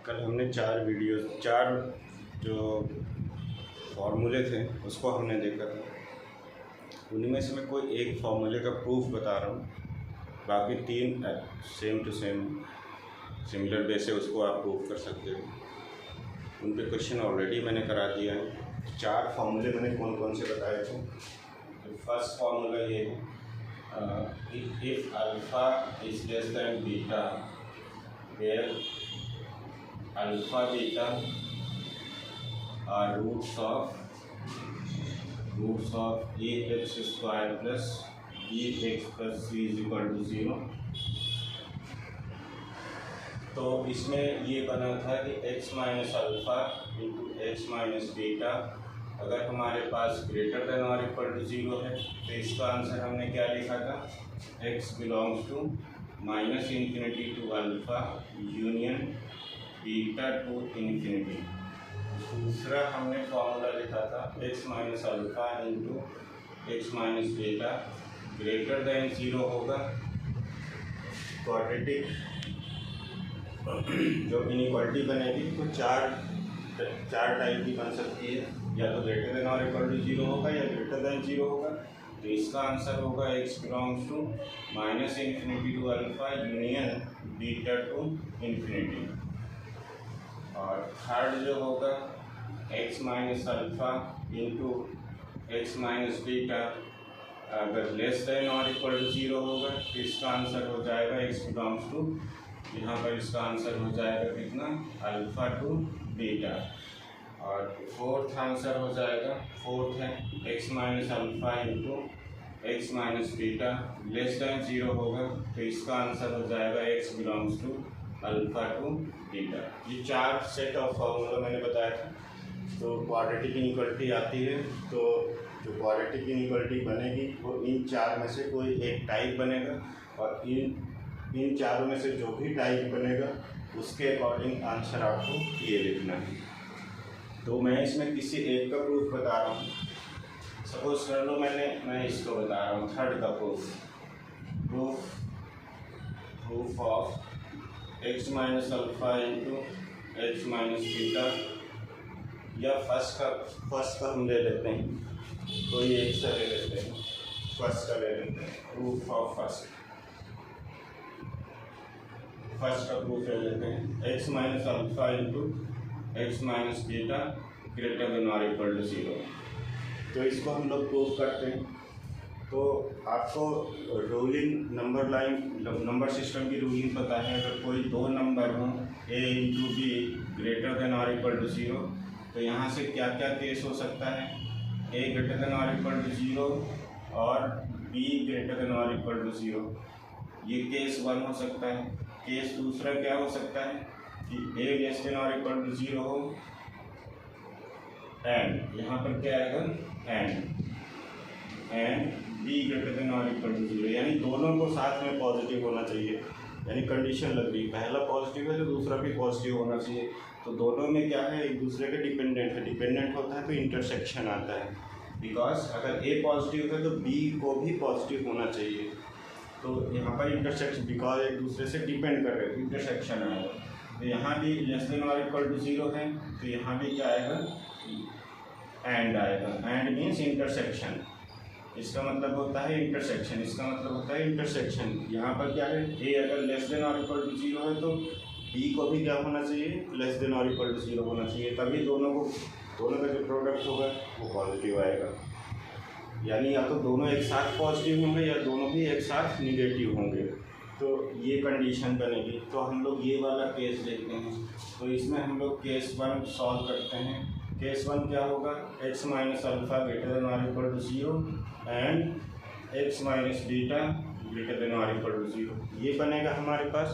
कल हमने चार जो फार्मूले थे उसको हमने देखा था। उनमें से मैं कोई एक फार्मूले का प्रूफ बता रहा हूँ, बाकी तीन same to same similar way से उसको आप प्रूफ कर सकते हो। उन पे क्वेश्चन ऑलरेडी मैंने करा दिया है। चार फार्मूले मैंने कौन कौन से बताए थे। तो फर्स्ट फार्मूला ये है, if alpha is less than beta where alpha beta are roots of ax square plus bx plus c is equal to 0। तो इसमें ये बना था कि x minus alpha into x minus beta अगर हमारे पास ग्रेटर देन और इक्वल टू 0 है तो इसका आंसर हमने क्या लिखा था, x belongs to minus infinity to alpha union beta to infinity. दूसरा हमने फॉर्मूला लिखा था x minus alpha into x minus beta greater than 0 होगा। क्वाड्रेटिक जो इनइक्वालिटी बनेगी तो चार टाइप की बन सकती है, या तो ग्रेटर देन और इक्वल टू 0 होगा या ग्रेटर देन 0 होगा। तो इसका आंसर होगा x belongs to minus infinity to alpha union beta to infinity. और थर्ड जो होगा x minus alpha into x minus beta अगर लेस देन और इक्वल टू 0 होगा तो इसका आंसर हो जाएगा x बिलोंग्स टू, यहाँ पर इसका आंसर हो जाएगा कितना, अल्फ़ा टू बीटा। और फोर्थ आंसर हो जाएगा, फोर्थ है x minus alpha into x minus beta less than 0 होगा तो इसका आंसर हो जाएगा x belongs to alpha to beta. ये चार सेट ऑफ फार्मूला मैंने बताया था। तो क्वाड्रेटिक इनइक्वालिटी आती है तो जो क्वाड्रेटिक इनइक्वालिटी बनेगी वो इन चार में से कोई एक टाइप बनेगा, और इन चारों में से जो भी टाइप बनेगा उसके अकॉर्डिंग आंसर आपको ये लिखना है। तो मैं इसमें किसी एक का प्रूफ बता रहा हूँ। सपोज कर लो मैं इसको बता रहा हूँ, थर्ड का proof of x minus alpha into x minus beta, या फर्स्ट का हम ले लेते हैं, कोई एक सा ले लेते हैं, फर्स्ट का ले लेते हैं। प्रूफ ऑफ फर्स्ट का प्रूफ ले लेते हैं, x minus alpha into x minus beta greater than और इक्वल टू 0। तो इसको हम लोग प्रूफ करते हैं। तो आपको रूलिंग नंबर सिस्टम की रूलिंग पता है। अगर कोई दो नंबर हो a into be greater than और इक्वल टू 0 तो यहाँ से क्या क्या केस हो सकता है, a ग्रेटर देन और इक्वल टू 0 और b ग्रेटर देन और इक्वल टू 0। ये केस 1 हो सकता है। केस दूसरा क्या हो सकता है कि a लेस देन और इक्वल टू 0 हो एंड यहाँ पर क्या आएगा, एंड b ग्रेटर देन और इक्वल टू 0, यानी दोनों को साथ में पॉजिटिव होना चाहिए। यानी कंडीशन लग रही, पहला पॉजिटिव है तो दूसरा भी पॉजिटिव होना चाहिए। तो दोनों में क्या है, एक दूसरे के डिपेंडेंट है। डिपेंडेंट होता है तो इंटरसेक्शन आता है, बिकॉज अगर a पॉजिटिव है तो b को भी पॉजिटिव होना चाहिए। तो यहाँ पर इंटरसेक्शन, बिकॉज एक दूसरे से डिपेंड कर रहे हैं तो इंटरसेक्शन आएगा। तो यहाँ भी लेस देन और इक्वल टू 0 है तो यहाँ भी क्या आएगा, एंड आएगा। एंड मीन्स इंटरसेक्शन, इसका मतलब होता है इंटरसेक्शन, इसका मतलब होता है इंटरसेक्शन। यहाँ पर क्या है, a अगर लेस देन और इक्वल टू 0 है तो b को भी क्या होना चाहिए, लेस देन और इक्वल टू 0 होना चाहिए, तभी दोनों का जो प्रोडक्ट होगा वो पॉजिटिव आएगा। यानी या तो दोनों एक साथ पॉजिटिव होंगे या दोनों भी एक साथ निगेटिव होंगे। तो ये कंडीशन बनेगी। तो हम लोग ये वाला केस देखते हैं। तो इसमें हम लोग केस 1 सॉल्व करते हैं। केस 1 क्या होगा, x minus alpha greater than और equal to 0 and x minus beta greater than और इक्वल टू 0, ये बनेगा हमारे पास।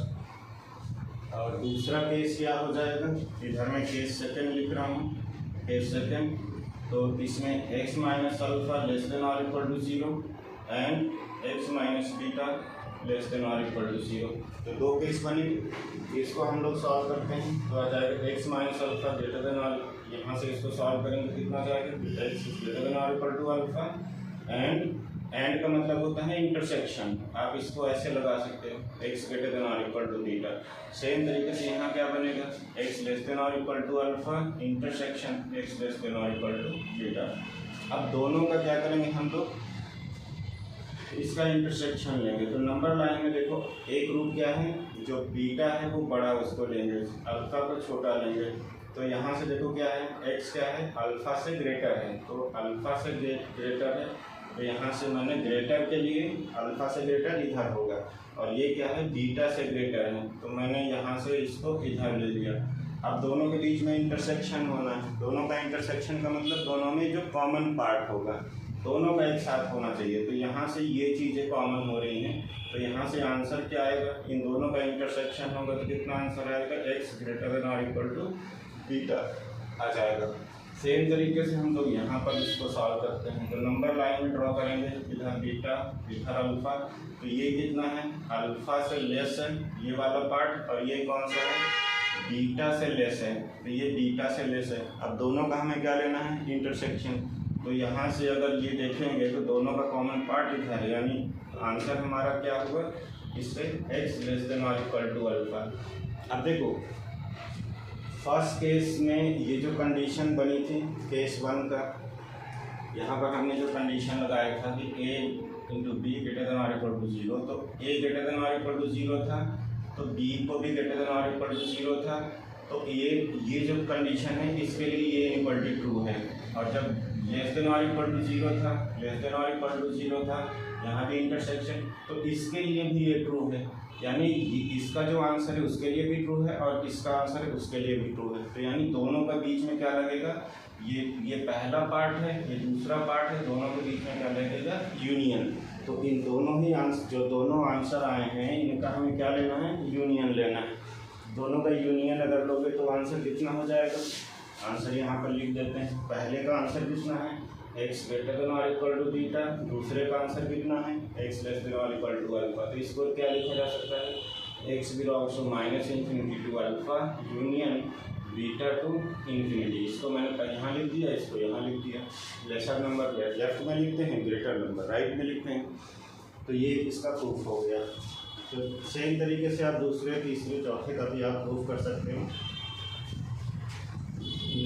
और दूसरा केस क्या हो जाएगा, इधर मैं केस सेकंड लिख रहा हूँ, केस सेकंड। तो इसमें x minus alpha less than और equal to 0 and x minus beta less than और इक्वल टू 0। तो दो केस बनेगी, इसको हम लोग सॉल्व करते हैं। तो आ जाएगा x minus alpha greater than और, यहाँ से इसको सॉल्व करेंगे कितना आ जाएगा, एक्स ग्रेटर देन और equal to alpha and and का मतलब होता है इंटरसेक्शन, आप इसको ऐसे लगा सकते हो एक्स ग्रेटर देन और इक्वल टू बीटा। सेम तरीके से यहाँ क्या बनेगा, एक्स लेस देन और equal to alpha intersection x less than और इक्वल टू बीटा। अब दोनों का क्या करेंगे हम लोग, इसका इंटरसेक्शन लेंगे। तो नंबर लाइन में देखो एक रूप क्या है, जो बीटा है वो बड़ा उसको लेंगे, अल्फा को छोटा लेंगे। तो यहाँ से देखो क्या है, एक्स क्या है, अल्फा से ग्रेटर है, तो अल्फा से ग्रेटर है, तो यहाँ से मैंने ग्रेटर के लिए अल्फा से ग्रेटर इधर होगा, और ये क्या है बीटा से ग्रेटर है, तो मैंने यहाँ से इसको इधर ले लिया। अब दोनों के बीच में इंटरसेक्शन होना है, दोनों का इंटरसेक्शन का मतलब दोनों में जो कॉमन पार्ट होगा दोनों का एक साथ होना चाहिए। तो यहाँ से ये चीज़ें कॉमन हो रही हैं, तो यहाँ से आंसर क्या आएगा, इन दोनों का इंटरसेक्शन होगा तो कितना आंसर आएगा, एक्स ग्रेटर देन और इक्वल टू बीटा आ जाएगा। सेम तरीके से हम लोग यहाँ पर इसको सॉल्व करते हैं। तो नंबर लाइन में ड्रॉ करेंगे, इधर बीटा इधर अल्फा, तो ये कितना है, अल्फा से लेस है ये वाला पार्ट, और ये कौन सा है, बीटा से लेस है, तो ये बीटा से लेस है। अब दोनों का हमें क्या लेना है, इंटरसेक्शन। तो यहाँ से अगर ये देखेंगे तो दोनों का कॉमन पार्ट इधर है, यानी आंसर हमारा क्या होगा, इससे एक्स लेस देन और इक्वल टू अल्फा। अब देखो फर्स्ट केस में ये जो कंडीशन बनी थी केस 1 का, यहाँ पर हमने जो कंडीशन लगाया था कि a into be greater than और इक्वल टू 0, तो a ग्रेटर देन और इक्वल टू 0 था, तो b को भी ग्रेटर देन और इक्वल टू 0 था। तो ये जो कंडीशन है इसके लिए ये इक्वलिटी ट्रू है, और जब लेस देन और इक्वल टू 0 था, लेस देन और इक्वल टू 0 था, यहाँ भी इंटरसेक्शन, तो इसके लिए भी ये ट्रू है, यानी इसका जो आंसर है उसके लिए भी ट्रू है और इसका आंसर है उसके लिए भी ट्रू है। तो यानी दोनों का बीच में क्या लगेगा, ये पहला पार्ट है ये दूसरा पार्ट है, दोनों के बीच में क्या लगेगा, यूनियन। तो इन दोनों ही आंसर, जो दोनों आंसर आए हैं इनका हमें क्या लेना है, यूनियन लेना है। दोनों का यूनियन अगर लोगे तो आंसर कितना हो जाएगा, आंसर यहाँ पर लिख देते हैं। पहले का आंसर कितना है, एक्स ग्रेटर देन और इक्वल टू बीटा, दूसरे का आंसर कितना है, एक्स लेस देन और इक्वल टू अल्फा। तो इसको क्या लिखा जा सकता है, एक्स belongs to minus infinity to alpha union beta to infinity. इसको मैंने यहाँ लिख दिया, इसको यहाँ लिख दिया। लेसर नंबर लेफ्ट में लिखते हैं, ग्रेटर नंबर राइट में लिखते हैं, तो ये इसका प्रूफ हो गया। तो सेम तरीके से आप दूसरे तीसरे चौथे का भी आप प्रूफ कर सकते हो।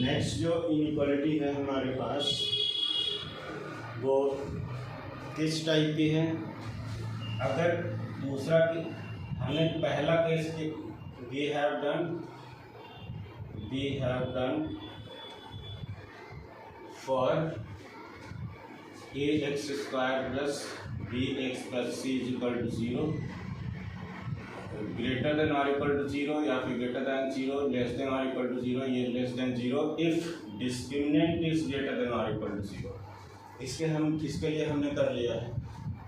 नेक्स्ट जो इनइक्वालिटी है हमारे पास वो किस टाइप की है, अगर दूसरा की हमने पहला केस की we have done for a x square plus b x plus c is equal to 0 greater than और इक्वल टू 0 या फिर ग्रेटर देन 0 लेस देन और इक्वल टू 0, ये less than 0 if discriminant is greater than और equal to 0। इसके लिए हमने कर लिया है,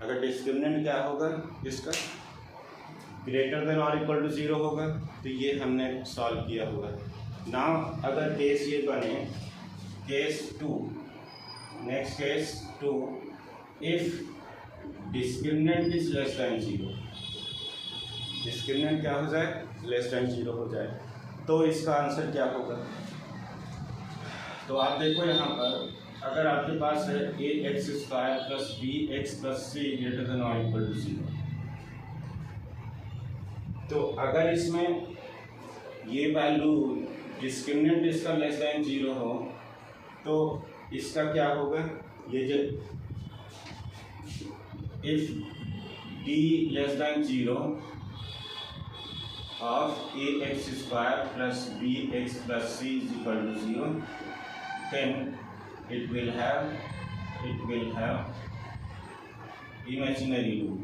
अगर डिस्क्रिमिनेंट क्या होगा इसका, ग्रेटर देन और इक्वल टू 0 होगा, तो ये हमने सॉल्व किया हुआ है। नाउ अगर केस ये बने case 2, next case 2, if discriminant is less than 0, discriminant क्या हो जाए, लेस देन 0 हो जाए, तो इसका आंसर क्या होगा। तो आप देखो यहाँ पर अगर आपके पास है a x square plus b x plus c greater than और इक्वल टू 0, तो अगर इसमें ये वैल्यू डिस्क्रिमिनेंट इसका लेस देन 0 हो तो इसका क्या होगा, ये जो if D less than 0 of a x square plus b x plus c is equal to 0, then it will have imaginary root,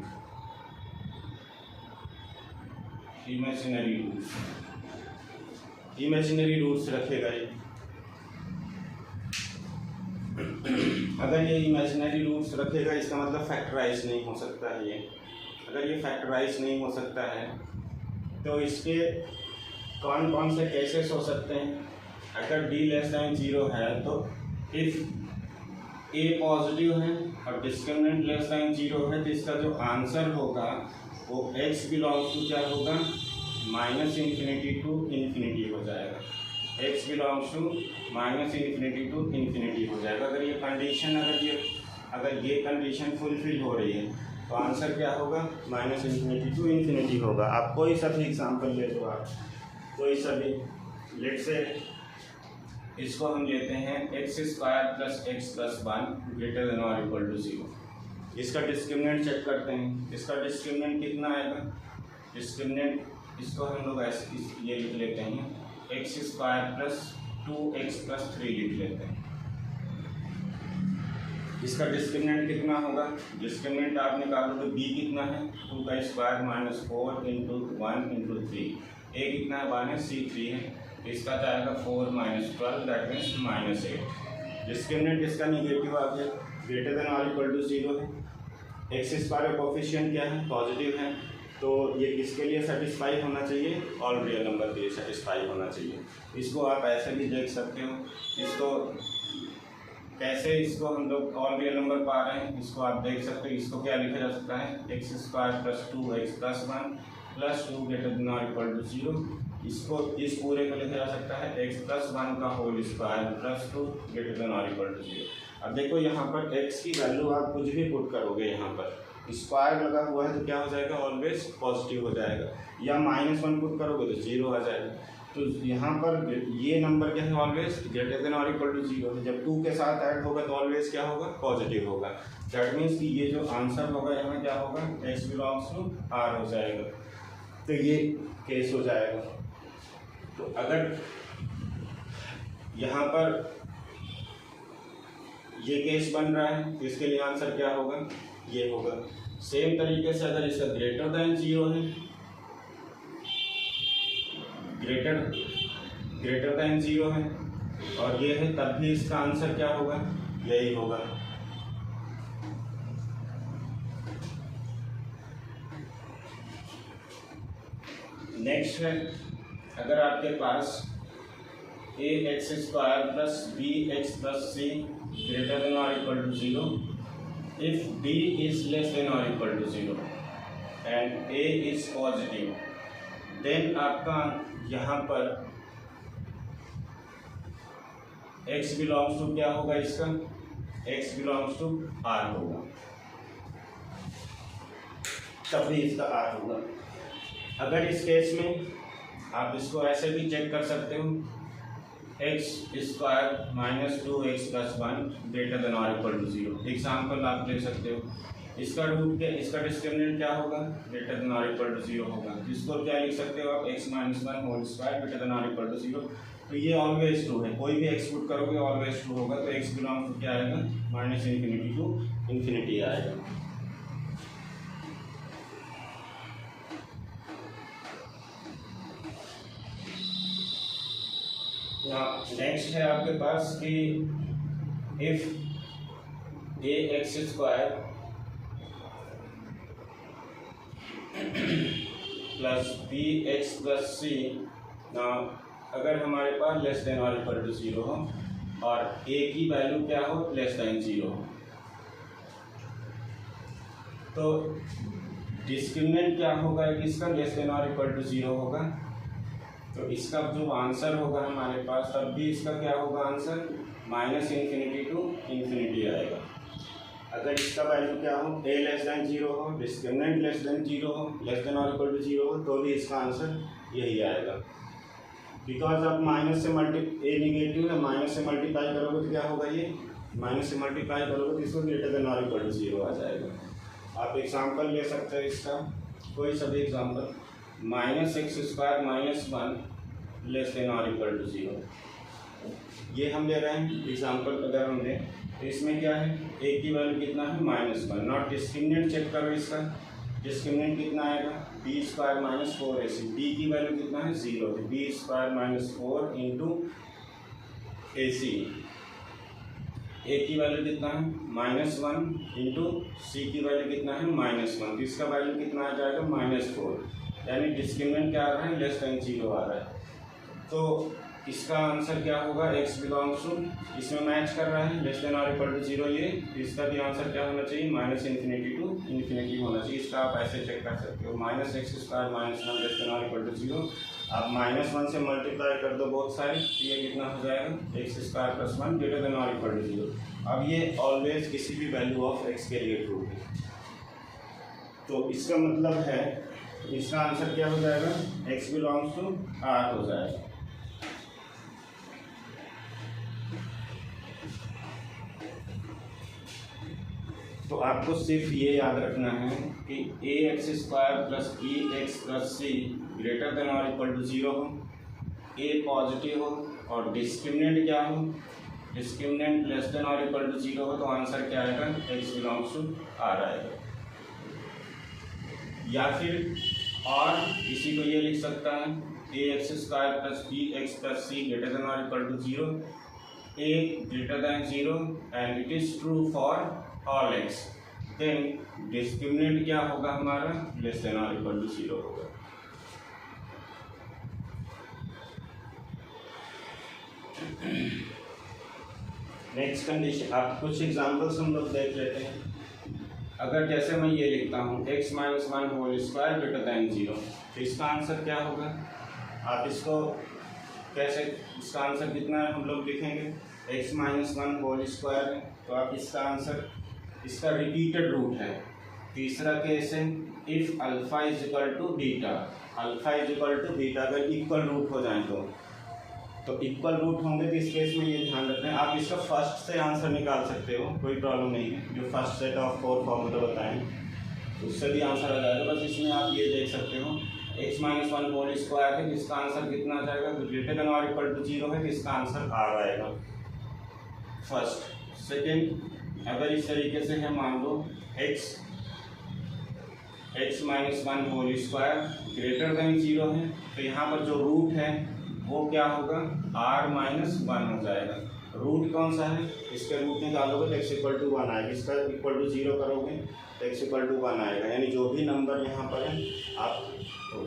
imaginary roots रखेगा ये। अगर ये इमेजिनरी रूट्स रखेगा इसका मतलब फैक्टराइज नहीं हो सकता है ये। अगर ये फैक्टराइज नहीं हो सकता है तो इसके कौन कौन से केसेस हो सकते हैं। अगर डी लेस देन 0 है तो इफ ए पॉजिटिव है और डिस्क्रिमिनेंट लेस देन 0 है तो इसका जो आंसर होगा वो x बिलोंग्स टू क्या होगा, माइनस इन्फिनिटी टू इन्फिनिटी हो जाएगा। x belongs to minus infinity to infinity हो जाएगा। अगर ये कंडीशन अगर ये अगर ये कंडीशन फुलफिल हो रही है तो आंसर क्या होगा, माइनस इन्फिनिटी टू इन्फिनिटी होगा। आप कोई सा भी एग्जाम्पल ले लो, आप कोई सा भी, लेट से इसको हम लेते हैं x square plus x plus 1 greater than और इक्वल टू 0। इसका डिस्क्रिमिनेंट चेक करते हैं। इसका डिस्क्रिमिनेंट कितना आएगा, डिस्क्रिमिनेंट इसको हम लोग ऐसे ये लिख लेते हैं x square plus 2x plus 3 लिख लेते हैं। इसका डिस्क्रिमिनेंट कितना होगा, डिस्क्रिमिनेंट आप निकालो तो b कितना है 2 का square minus 4 into 1 into 3, a कितना है 1 है, c 3 है, तो इसका जाएगा 4 minus 12 that means minus 8। Discriminant इसका निगेटिव आ गया, ग्रेटर देन और इक्वल टू 0 है। एक्स स्क्वायर कोफिशिएंट क्या है, पॉजिटिव है, तो ये किसके लिए सेटिस्फाई होना चाहिए, ऑल रियल नंबर के लिए सेटिस्फाई होना चाहिए। इसको आप ऐसे भी देख सकते हो, इसको कैसे इसको हम लोग ऑल रियल नंबर पा रहे हैं, इसको आप देख सकते हो। इसको क्या लिखा जा सकता है, x square plus 2x plus 1 plus 2 greater than और इक्वल टू 0। इसको इस पूरे को लिखा जा सकता है x प्लस 1 का whole square plus 2 greater than और इक्वल टू 0। अब देखो यहाँ पर x की वैल्यू आप कुछ भी पुट करोगे, यहाँ पर स्क्वायर लगा हुआ है तो क्या हो जाएगा, ऑलवेज पॉजिटिव हो जाएगा, या -1 पुट करोगे तो 0 आ जाएगा। तो यहाँ पर ये नंबर क्या है, ऑलवेज ग्रेटर देन और इक्वल टू 0। जब 2 के साथ ऐड होगा तो ऑलवेज क्या होगा, पॉजिटिव होगा। दैट मीन्स कि ये जो आंसर होगा यहाँ क्या होगा, x बिलोंग्स टू r हो जाएगा। तो ये केस हो जाएगा। तो अगर यहाँ पर ये केस बन रहा है तो इसके लिए आंसर क्या होगा, ये होगा। सेम तरीके से अगर इसका ग्रेटर देन 0 है, ग्रेटर देन 0 है और ये है, तब भी इसका आंसर क्या होगा, यही होगा। नेक्स्ट है, अगर आपके पास a x square plus b x plus c greater than और equal to 0, if b is less than or equal to 0 and a is positive, then आपका यहाँ पर x belongs to क्या होगा, इसका x belongs to r होगा, तब भी इसका r होगा। अगर इस केस में आप इसको ऐसे भी चेक कर सकते हो, x square minus 2x plus 1 greater than और इक्वल टू 0। एग्जाम्पल आप ले सकते हो, इसका रूट के इसका डिस्क्रिमिनेंट क्या होगा, ग्रेटर देन और इक्वल टू 0 होगा। इसको क्या लिख सकते हो आप, x minus 1 whole square greater than और इक्वल टू 0। तो ये ऑलवेज ट्रू है, कोई भी एक्स पुट करोगे ऑलवेज ट्रू होगा। तो x बिलोंग टू क्या आएगा, माइनस इन्फिनिटी टू इन्फिनिटी आएगा। नेक्स्ट है आपके पास कि if a x square plus b x plus c, अगर हमारे पास लेस देन और इक्वल टू 0 हो और ए की वैल्यू क्या हो, लेस देन 0 हो, तो डिस्क्रिमिनेंट क्या होगा, इसका लेस देन और इक्वल टू 0 होगा। तो इसका जो आंसर होगा हमारे पास, तब भी इसका क्या होगा answer, minus infinity to infinity आएगा। अगर इसका वैल्यू क्या हो, a लेस देन 0 हो, डिस्क्रिमिनेंट लेस देन 0 हो, लेस देन और इक्वल टू 0 हो, तो भी इसका आंसर यही आएगा। बिकॉज आप माइनस से ए निगेटिव है, माइनस से मल्टीप्लाई करोगे तो क्या होगा, ये माइनस से मल्टीप्लाई करोगे तो इसको ग्रेटर देन और इक्वल टू 0 आ जाएगा। आप एग्जाम्पल ले सकते हैं इसका, कोई सा भी example, minus x square minus 1 less than और इक्वल टू 0, ये हम ले रहे हैं एग्जाम्पल। अगर हम लें तो इसमें क्या है, ए की वैल्यू कितना है, -1। नॉट डिस्क्रिमिनेंट चेक करो, इसका डिस्क्रिमिनेंट कितना आएगा, b square minus 4ac, b की वैल्यू कितना है 0, b square minus 4 into ac, a की वैल्यू कितना है -1 इंटू सी की वैल्यू कितना है -1, तो इसका वैल्यू कितना आ जाएगा -4, यानी डिस्क्रिमिनेंट क्या आ रहा है, लेस देन 0 आ रहा है। तो इसका आंसर क्या होगा, x बिलोंग्स टू, इसमें मैच कर रहा है, लेस देन और इक्वल टू 0 ये, तो इसका भी आंसर क्या होना चाहिए, माइनस इन्फिनिटी टू इन्फिनिटी होना चाहिए। इसका आप ऐसे चेक कर सकते हो, minus x square minus 1 less than और इक्वल टू 0, आप -1 से मल्टीप्लाई कर दो बहुत सारी, तो ये कितना हो जाएगा x² + 1 ग्रेटर देन और इक्वल टू 0। अब ये ऑलवेज किसी भी वैल्यू ऑफ x के लिए ट्रू है, तो इसका मतलब है इसका आंसर क्या हो जाएगा, x बिलोंग्स टू R हो जाएगा। तो आपको सिर्फ ये याद रखना है कि ax² + bx + c greater than और इक्वल टू 0 हो, a पॉजिटिव हो और डिस्क्रिमिनेंट क्या हो, डिस्क्रिमिनेंट लेस देन और इक्वल टू 0 हो, तो आंसर क्या आएगा, x बिलोंग्स टू R आएगा। या फिर और इसी को ये लिख सकता है ax² + bx + c greater than और equal to 0, a greater than 0 and it is true for all x, then discriminant क्या होगा हमारा, लेस देन और इक्वल टू 0 होगा। नेक्स्ट कंडीशन, आप कुछ एग्जांपल्स हम लोग देख लेते हैं। अगर जैसे मैं ये लिखता हूँ x - 1 whole square greater than 0, तो इसका आंसर क्या होगा, आप इसको कैसे, इसका आंसर कितना है हम लोग लिखेंगे, x - 1 होल स्क्वायर है, तो आप इसका आंसर, इसका रिपीटेड रूट है। तीसरा केस है if alpha is equal to beta, alpha is equal to beta अगर इक्वल रूट हो जाए तो इक्वल रूट होंगे तो इस केस में ये ध्यान रखना है, आप इसका फर्स्ट से आंसर निकाल सकते हो, कोई प्रॉब्लम नहीं है। जो फर्स्ट सेट ऑफ 4 फॉर्मूला बताएं उससे भी आंसर आ जाएगा। बस इसमें आप ये देख सकते हो x - 1 होल स्क्वायर है, इसका आंसर कितना आ जाएगा, ग्रेटर देन और इक्वल टू 0 है, तो इसका आंसर R आएगा फर्स्ट। सेकेंड, अगर इस तरीके से है, मान लो x - 1 whole square greater than 0 है, तो यहाँ पर जो रूट है वो क्या होगा, R - 1 हो जाएगा। रूट कौन सा है, इसके रूट निकालोगे तो x = 1 आएगा, इसका इक्वल टू 0 करोगे तो x = 1 आएगा। यानी जो भी नंबर यहाँ पर है, आप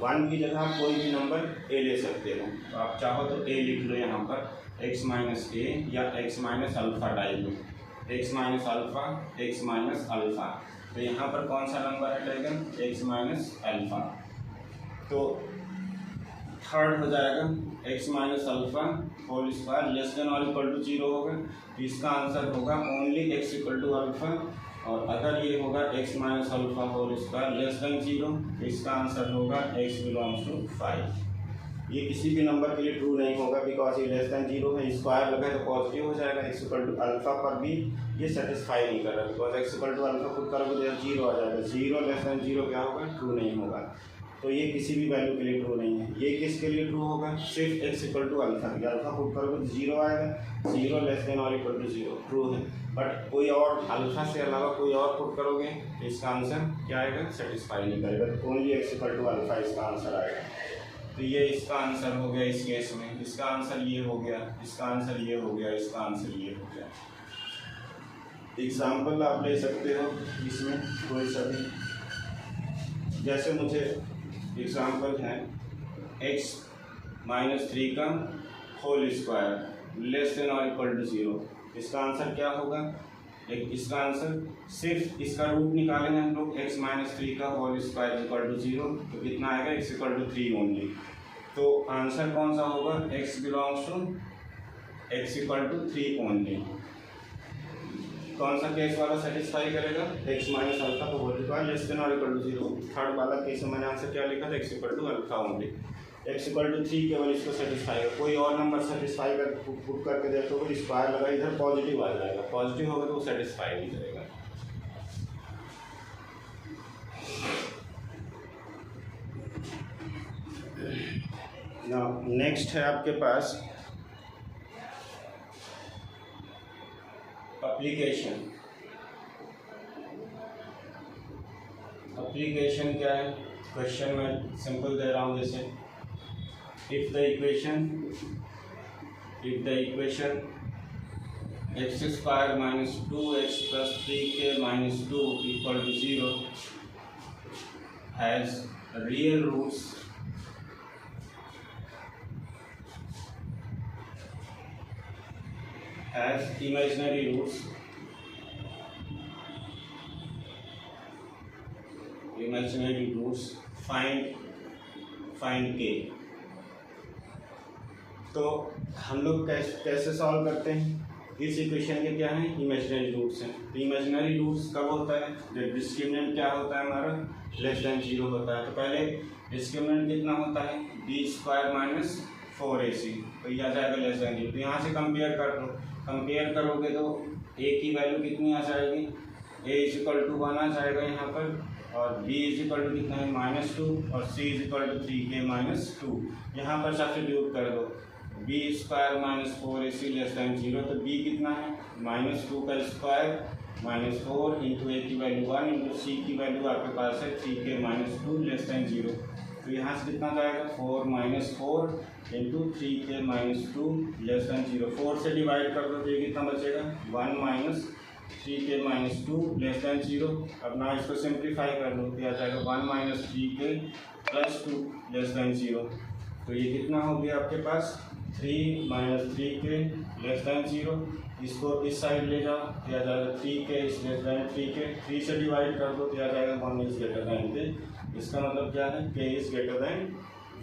1 की जगह आप कोई भी नंबर a ले सकते हो, तो आप चाहो तो a लिख लो यहाँ पर, x - a या x - अल्फा टाइप में, x - अल्फा, x - अल्फा, तो यहाँ पर कौन सा नंबर हटेगा, x - अल्फा। तो थर्ड हो जाएगा x - alpha whole square less than और इक्वल टू 0 होगा, तो इसका आंसर होगा ओनली x = अल्फा। और अगर ये होगा x - alpha whole square less than 0, तो इसका आंसर होगा x बिलोंग्स टू 5। ये किसी भी नंबर के लिए ट्रू नहीं होगा, बिकॉज ये लेस देन 0 है, स्क्वायर लगा है तो पॉजिटिव हो जाएगा। x = अल्फा पर भी ये सेटिस्फाई नहीं कर रहा, बिकॉज x = अल्फा खुद करोगे तो 0 आ जाएगा, 0 लेस देन 0 क्या होगा, ट्रू नहीं होगा। तो ये किसी भी वैल्यू के लिए ट्रू नहीं है। ये किसके लिए ट्रू होगा, सिर्फ x = अल्फा, अल्फा पुट करोगे तो 0 आएगा, 0 लेस देन और इक्वल टू 0 ट्रू है। बट कोई और अल्फा से अलावा कोई और पुट करोगे तो इसका आंसर क्या आएगा, सेटिस्फाई नहीं करेगा, ओनली x = अल्फा इसका आंसर आएगा। तो ये इसका आंसर हो गया इस केस में, इसका आंसर ये हो गया, इसका आंसर ये हो गया, इसका आंसर ये हो गया। एग्जाम्पल आप ले सकते हो इसमें कोई सा भी, जैसे मुझे एग्जाम्पल है x - 3 का होल स्क्वायर लेस देन और इक्वल टू 0, इसका आंसर क्या होगा, इसका आंसर सिर्फ इसका रूट निकालेंगे हम लोग, x - 3 का होल स्क्वायर इक्वल टू 0, तो कितना आएगा, x = 3 ओनली। तो आंसर कौन सा होगा, x belongs to x = 3 only. कौन सा केस वाला सेटिस्फाई करेगा, x - अल्फा का होल स्क्वायर लेस देन और इक्वल टू 0। थर्ड वाला केस में मैंने आंसर क्या लिखा था, x = अल्फा ओनली, x = 3 केवल इसको सेटिस्फाई कर, कोई और नंबर सेटिस्फाई कर पुट करके देखोगे, स्क्वायर लगा इधर पॉजिटिव आ जाएगा, पॉजिटिव होगा तो वो सेटिस्फाई नहीं करेगा। नेक्स्ट है आपके पास एप्लीकेशन। एप्लीकेशन क्या है, क्वेश्चन में सिंपल दे रहा हूँ, जैसे if the equation x² - 2x + 3k - 2 = 0 has real roots has imaginary roots, find k। तो हम लोग कैसे सॉल्व करते हैं? इस इक्वेशन के क्या हैं? इमेजिनरी रूट्स हैं। तो इमेजिनरी रूट्स कब होता है? जब डिस्क्रिमिनेंट क्या होता है हमारा? लेस देन 0 होता है। तो पहले डिस्क्रिमिनेंट कितना होता है? b² माइनस 4ac, तो ये आ जाएगा लेस देन 0। तो यहाँ से कंपेयर कर लो, कंपेयर करोगे तो a की वैल्यू कितनी आ जाएगी? a = 1 आ जाएगा यहाँ पर, और b = कितना है? -2, और c = 3k - 2। यहाँ पर सब्स्टिट्यूट कर दो, b² minus 4ac less than 0। तो b कितना है? -2 का स्क्वायर -4 इंटू a की वैल्यू 1 इंटू c की वैल्यू आपके पास है 3k - 2 लेस देन 0। तो यहाँ से कितना जाएगा? 4 - 4 इंटू 3k - 2 लेस देन 0। 4 से डिवाइड कर दो तो ये कितना बचेगा? 1 - 3k - 2 लेस देन 0। अब ना इसको सिंप्लीफाई कर लो तो आ जाएगा 1 - 3k + 2 लेस देन 0। तो ये कितना हो गया आपके पास? 3 - 3k लेस देन 0। इसको इस साइड ले जाओ तो आ जाएगा 3k लेस देन 3k। 3 से डिवाइड कर दो तो आ जाएगा 1 > k। इसका मतलब क्या है? k >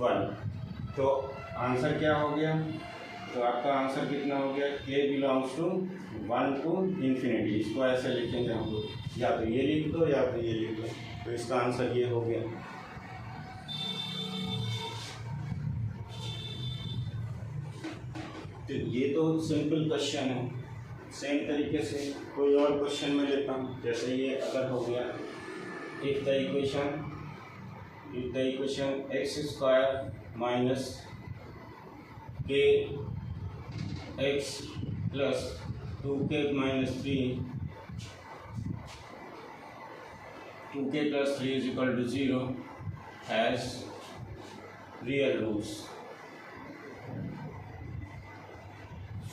1। तो आंसर क्या हो गया? तो आपका आंसर कितना हो गया? k belongs to 1 to ∞। इसको ऐसे लिखेंगे हम लोग, या तो ये लिख दो या तो ये लिख दो। तो इसका आंसर ये हो गया। तो ये तो सिंपल क्वेश्चन है। सेम तरीके से कोई और क्वेश्चन में लेता हूँ। जैसे ये अगर हो गया, if the equation x² minus kx plus 2k - 3 2k + 3 = 0 has real roots,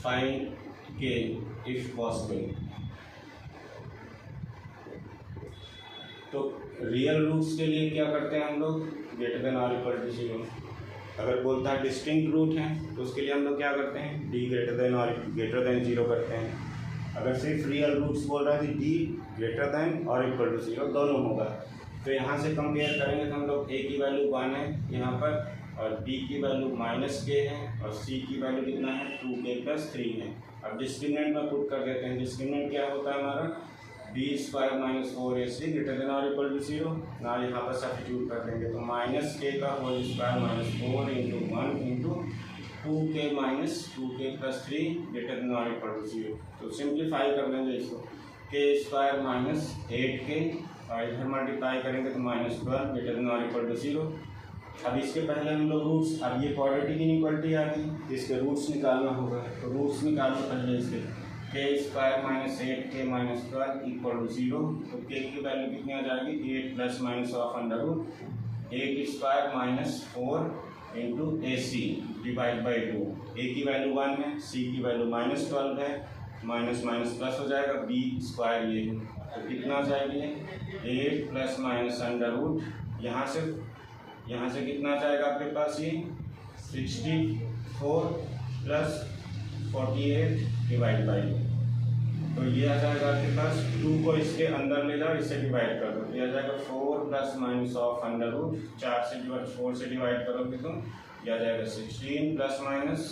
find k if possible। तो रियल रूट्स के लिए क्या करते हैं हम लोग? > 0। अगर बोलता है डिस्टिंक्ट रूट है तो उसके लिए हम लोग क्या करते हैं? d > 0 करते हैं। अगर सिर्फ रियल रूट्स बोल रहा है तो d > 0 दोनों होगा। तो यहाँ से कंपेयर करेंगे तो हम लोग a की वैल्यू 1 है यहाँ पर, और b की वैल्यू -k है, और c की वैल्यू कितना है? 2k + 3 है। अब डिस्क्रिमिनेंट में पुट कर देते हैं। डिस्क्रिमिनेंट क्या होता है हमारा? b² - 4ac > 0। ना यहाँ पर सब्स्टिट्यूट कर देंगे तो -k का whole square -4 into 1 into 2k - 2k + 3 > 0। तो सिंप्लीफाई कर देंगे इसको, k² - 8k, और इधर मल्टीप्लाई करेंगे तो -12 > 0। अब इसके पहले हम लोग रूट्स, अब ये क्वाड्रेटिक इनइक्वालिटी आ गई, इसके रूट्स निकालना होगा। तो रूट्स निकालो पहले इसके, k² - 8k - 12 = 0। तो k की वैल्यू कितनी आ जाएगी? 8 ± √8² - 4 into ac divide by 2। a की वैल्यू 1 है, c की वैल्यू -12 है, माइनस माइनस प्लस हो जाएगा, b² ये है। तो कितना आ जाएगी? 8 ± √, यहाँ से कितना आ जाएगा आपके पास? ये 64 + 48 डिवाइड बाई, तो ये आ जाएगा आपके पास। 2 को इसके अंदर ले जाओ, इससे डिवाइड कर दो, ये आ जाएगा 4 ± √, 4 से डिवाइड करोगे तो ये आ जाएगा 16 ±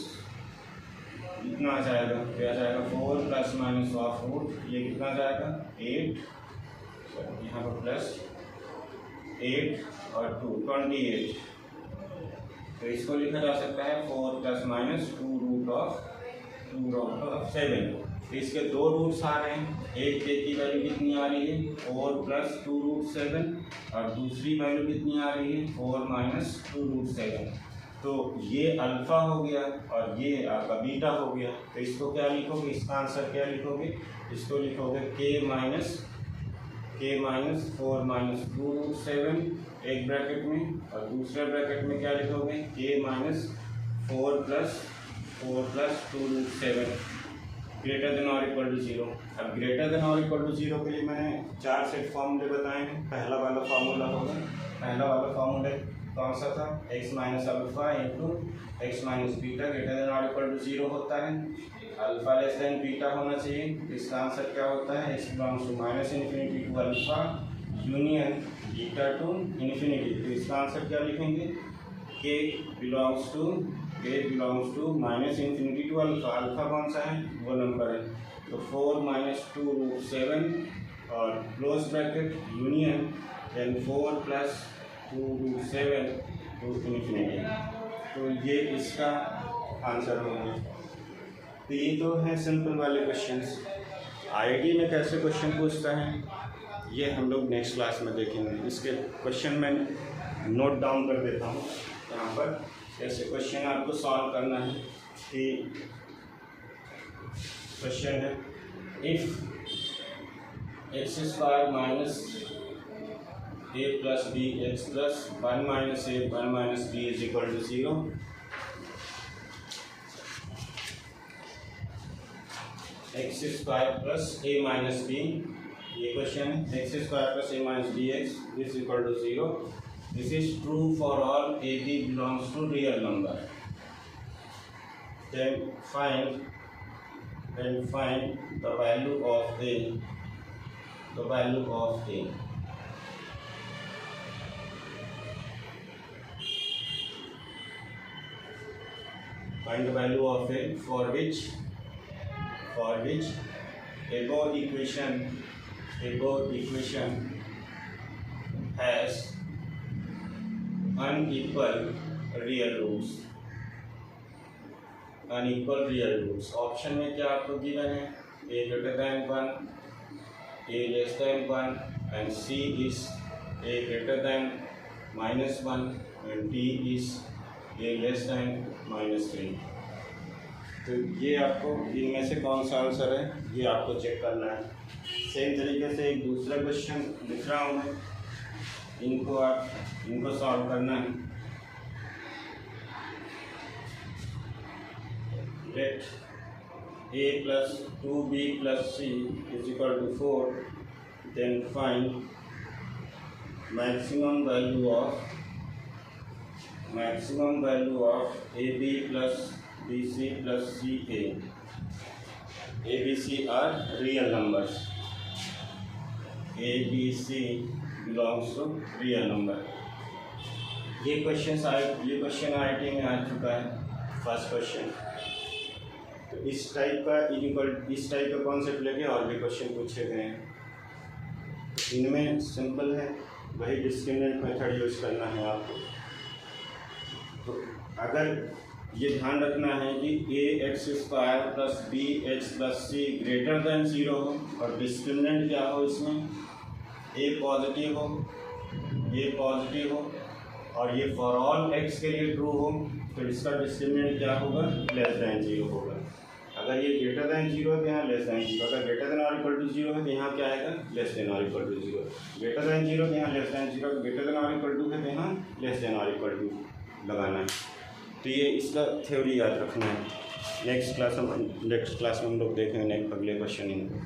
इतना आ जाएगा, ये आ जाएगा 4 ± √, ये कितना आ जाएगा? 8, यहाँ पर प्लस 8 और 2 28। तो इसको लिखा जा सकता है 4 ± 2√7। तो इसके 2 रूट्स आ रहे हैं। एक k की वैल्यू कितनी आ रही है? 4 + 2√7, और दूसरी वैल्यू कितनी आ रही है? 4 - 2√7। तो ये अल्फा हो गया और ये आपका बीटा हो गया। तो इसको क्या लिखोगे? इसका आंसर क्या लिखोगे? इसको लिखोगे k - 4 - 2√7 एक ब्रैकेट में, और दूसरे ब्रैकेट में क्या लिखोगे? k - 4 + 2√7 > 0। अब > 0 के लिए मैंने 4 सेट फॉर्मूले बताए हैं। पहला वाला फार्मूला होगा, पहला वाला फार्मूला कौन सा था? x - alpha into x - beta > 0 होता है। अल्फा लेस देन बीटा होना चाहिए। इसका आंसर क्या होता है? x belongs to -∞ to alpha union beta to ∞। तो इसका आंसर क्या लिखेंगे? k belongs to a belongs to minus infinity to alpha, alpha कौन सा है, वो नंबर है, तो 4 माइनस 2 रूट 7 और close bracket union then 4 plus 2 root 7 to infinity, तो ये इसका आंसर होगा। तो ये तो है सिंपल वाले क्वेश्चंस। आईआईटी में कैसे क्वेश्चन पूछता है ये हम लोग नेक्स्ट क्लास में देखेंगे। इसके क्वेश्चन मैं नोट डाउन कर देता हूँ यहाँ पर, कैसे क्वेश्चन आपको सॉल्व करना है। कि क्वेश्चन है if x square minus a plus b x plus 1 minus a 1 minus b is equal to 0, x square plus a minus b, ये क्वेश्चन है, x square plus a minus b x this equal to 0, this is true for all a b belongs to real number, then find the value of a, the value of a, find the value of a for which above equation has unequal real roots, unequal real roots। Option में क्या आपको given है, a greater than 1, a less than 1 and c is a greater than -1 and d is a less than -3। तो ये आपको इनमें से कौन सा आंसर है ये आपको चेक करना है। सेम तरीके से एक दूसरा क्वेश्चन लिख रहा हूँ मैं, इनको सॉल्व करना है। Let a plus 2b plus c is equal to 4, then find maximum value of ab plus bc plus ca। a b c are real numbers, a b c belongs to real number। ये question IIT में आ चुका है first question. तो इस type का concept लेके और भी क्वेश्चन पूछे गए हैं। इनमें सिंपल है, वही डिस्क्रिमिनेंट मेथड यूज करना है आपको। तो अगर ये ध्यान रखना है कि a x square plus b x plus c greater than 0 हो और डिस्क्रिमिनेंट क्या हो, इसमें ए पॉजिटिव हो और ये फॉर ऑल एक्स के लिए ट्रू हो, तो इसका डिस्क्रिमिनेंट क्या होगा, लेस देन 0 होगा। अगर ये ग्रेटर देन 0 है तो यहाँ लेस देन 0, अगर ग्रेटर देन और इक्वल टू 0 है तो यहाँ क्या आएगा, लेस देन और इक्वल टू 0, ग्रेटर देन 0 तो यहाँ लेस देन 0, ग्रेटर देन और इक्वल टू है तो यहाँ लेस देन और इक्वल टू लगाना है। तो ये इसका थ्योरी याद रखना है। नेक्स्ट क्लास में हम लोग देखेंगे अगले क्वेश्चन इनको।